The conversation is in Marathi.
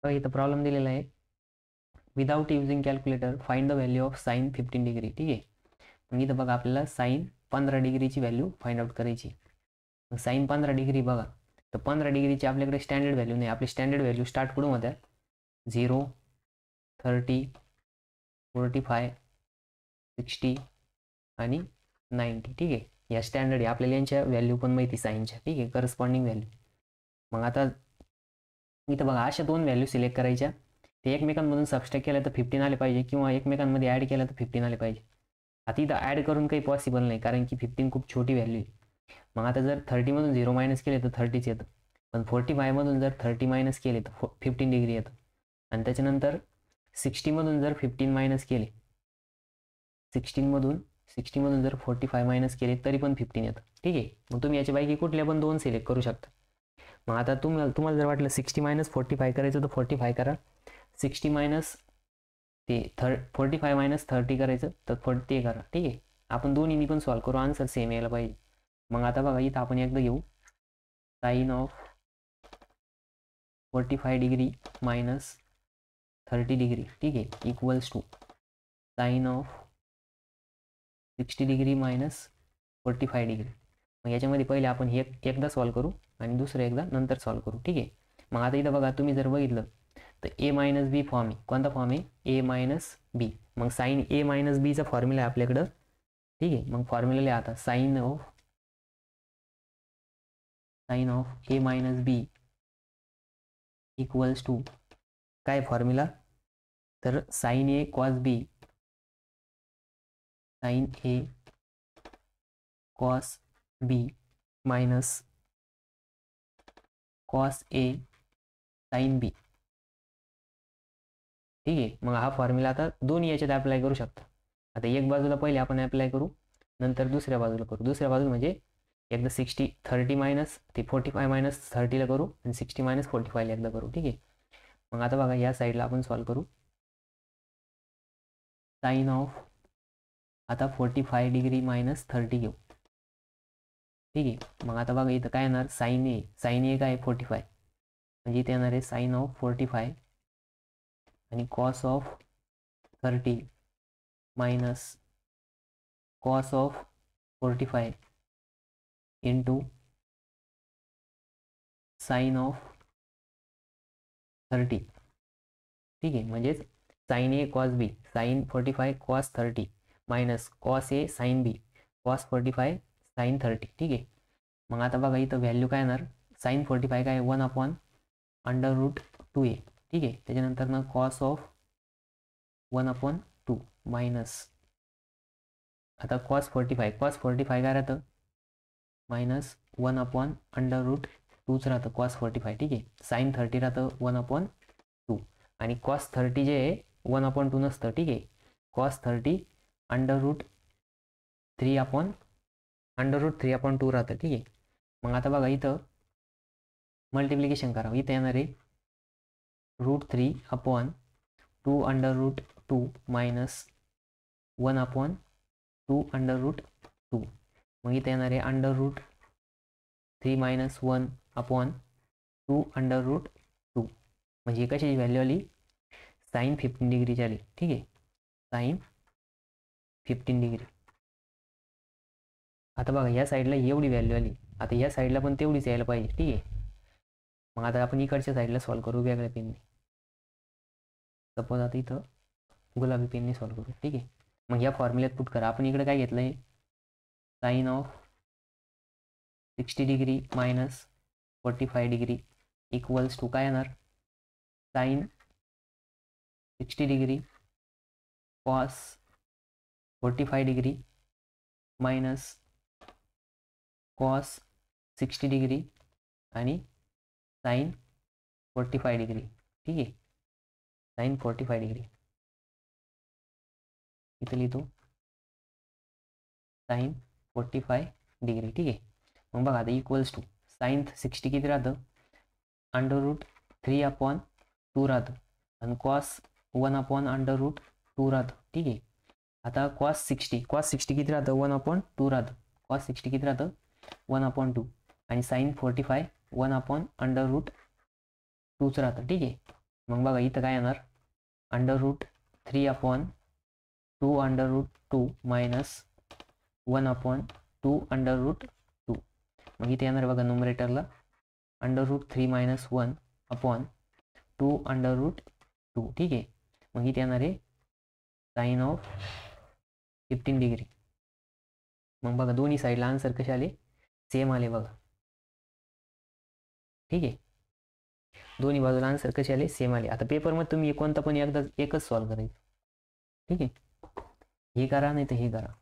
तर इथं प्रॉब्लेम दिलेला आहे, without using calculator find the value of sine 15 degree. ठीक आहे. मग इथं बघा आपल्याला साइन 15 डिग्रीची व्हॅल्यू फाइंड आउट करायची. मग साइन 15 डिग्री बघा, तर 15 डिग्रीची आपल्याकडे स्टँडर्ड व्हॅल्यू नाही. आपली स्टँडर्ड व्हॅल्यू स्टार्ट कुठून होत्या, 0, 30, 45, 60 आणि 90. ठीक आहे. या स्टँडर्ड आहे आपल्याला, यांच्या व्हॅल्यू पण माहिती साईनच्या. ठीक आहे, करस्पॉन्डिंग व्हॅल्यू. मग आता इथं बघा अशा दोन व्हॅल्यू सिलेक्ट करायच्या, ते एकमेकांमधून सबस्ट्रॅक्ट केलं तर 15 आले पाहिजे, किंवा एकमेकांमध्ये ॲड केलं तर 15 आले पाहिजे. आता इथं ॲड करून काही पॉसिबल नाही, कारण की 15 खूप छोटी व्हॅल्यू आहे. मग आता जर 30मधून 0 मायनस केले तर 30च येतं, पण 45मधून जर 30 मायनस केले तर 15 डिग्री येतं. आणि त्याच्यानंतर 60मधून जर 15 मायनस केले, 60मधून जर 45 मायनस केले तरी पण 15 येतं. ठीक आहे. मग तुम्ही याच्यापैकी कुठल्या पण दोन सिलेक्ट करू शकता. मग आता तुम्हाला जर वाटलं 60 मायनस 45 करायचं तर 45 करा, 60 मायनस ते 45 मायनस 30 करायचं तर 40 करा. ठीक आहे. आपण दोन्हीनी पण सॉल्व्ह करू, आन्सर सेम यायला पाहिजे. मग आता बघा इथं आपण एकदा घेऊ sine of 45 degree minus 30 degree. ठीक आहे, equals to sine of 60 degree minus 45 degree. मग याच्यामध्ये पहिले आपण हे एकदा सॉल्व्ह करू आणि दुसरं एकदा नंतर सॉल्व्ह करू. ठीक आहे. मग आता इथं बघा, तुम्ही जर बघितलं तर ए मायनस बी फॉर्म आहे. कोणता फॉर्म आहे, ए मायनस बी. मग साइन ए मायनस बीचा फॉर्म्युला आहे आपल्याकडं. ठीक आहे. मग फॉर्म्युला लिहा आता, sine of A minus B equals to काय फॉर्म्युला, तर sine A cos B, sine A cos B minus cos A sine B. ठीक आहे. मग हा फॉर्म्युला आता दोन्ही याच्यात अप्लाय करू शकता. आता एक बाजूला पहिले आपण अप्लाय करू, नंतर दुसऱ्या बाजूला करू. दुसऱ्या बाजूला म्हणजे एकदा 30 मायनस ते 45 मायनस 30ला करू, आणि 60 मायनस 45ला एकदा करू. ठीक आहे. मग आता बघा या साईडला आपण सॉल्व्ह करू. साइन ऑफ आता 45 डिग्री मायनस 30 घेऊ. ठीक आहे. मग आता बघा इथं काय येणार, साइन ए काय 45, म्हणजे इथे येणार आहे साइन ऑफ 45 आणि cos of 30 minus cos of 45 into sine of 30. ठीक आहे. म्हणजेच sign A cos B, sign 45 cos 30 minus cos A sine B cos 45 sign 30. ठीक आहे. मग आता बघा इथं व्हॅल्यू काय येणार, साइन 45 काय 1/√2a. ठीक आहे. त्याच्यानंतर ना कॉस ऑफ 1/2 मायनस, आता कॉस 45 काय राहतं, मायनस 1/√2च राहतं कॉस 45. ठीक आहे. साइन 30 राहतं 1/2, आणि कॉस 30 जे आहे 1/2 नसतं. ठीक आहे. कॉस 30 √3/2 राहतं. ठीक आहे. मग आता बघा इथं मल्टिप्लिकेशन करावं, इथं येणार आहे √3/2 मायनस 1/2 मग इथे येणार आहे √3 मायनस 1/2 म्हणजे कशाची व्हॅल्यू आली, साइन 15 डिग्रीची आली. ठीक आहे, साइन 15 डिग्री. आता बघा या साईडला एवढी व्हॅल्यू आली, आता या साईडला पण तेवढीच यायला पाहिजे. ठीक आहे. मग आता आपण इकडच्या साईडला सॉल्व्ह करू वेगळ्या पेनने. सपोज आता इथं गुलाबी पेनने सॉल्व्ह करू. ठीक आहे. मग या फॉर्म्युल्यात पुट करा. आपण इकडे काय घेतलं आहे, sine of 60 degree minus 45 degree equals to काय येणार, sine 60 degree cos 45 degree minus cos 60 degree आणि साइन 45 डिग्री. ठीक आहे, साइन 45 डिग्री इथं लिहितो साइन 45 डिग्री. ठीक आहे. मग बघा आता इक्वल्स टू साइन 60 किती राहतं, √3/2 राहतं, आणि कॉस 1/√2 राहतं. ठीक आहे. आता कॉस 60 किती राहतं, 1/2 राहतं. कॉस 60 किती राहतं, 1/2, आणि साइन 45 1/√2च राहतं. ठीक आहे. मग बघा इथं काय येणार, √3/2 √2 मायनस 1/2 √2. मग इथे येणार बघा न्युमरेटरला √3 - 1/2 √2. ठीक आहे. मग इथे येणार आहे साइन ऑफ 15 डिग्री. मग बघा दोन्ही साईडला आन्सर कसे आले, सेम आले बघा. ठीक आहे, दोन्ही बाजूला आन्सर कसे आले, सेम आले. आता पेपरमध्ये तुम्ही कोणता पण एकच सॉल्व्ह करायचं. ठीक आहे, हे करा नाही तर हे करा.